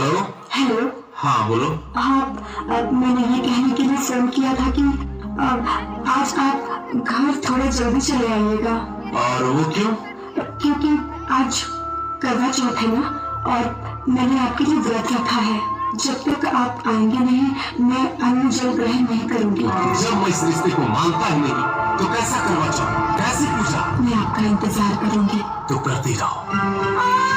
Hello. Hello. हाँ बोलो। हाँ, मैंने ये कहने के लिए फोन किया था कि आज आप घर थोड़ा जल्दी चले आइएगा। और वो क्यों? क्योंकि आज करवा चौथ है ना, और मैंने आपके लिए व्रत रखा है। जब तक आप आएंगे नहीं मैं अन्न जल ग्रहण नहीं करूंगी। जब मैं इस रिश्ते को मानता ही नहीं तो कैसा करवा चौथ, कैसे पूजा? मैं आपका इंतजार करूंगी। तो करती रहो।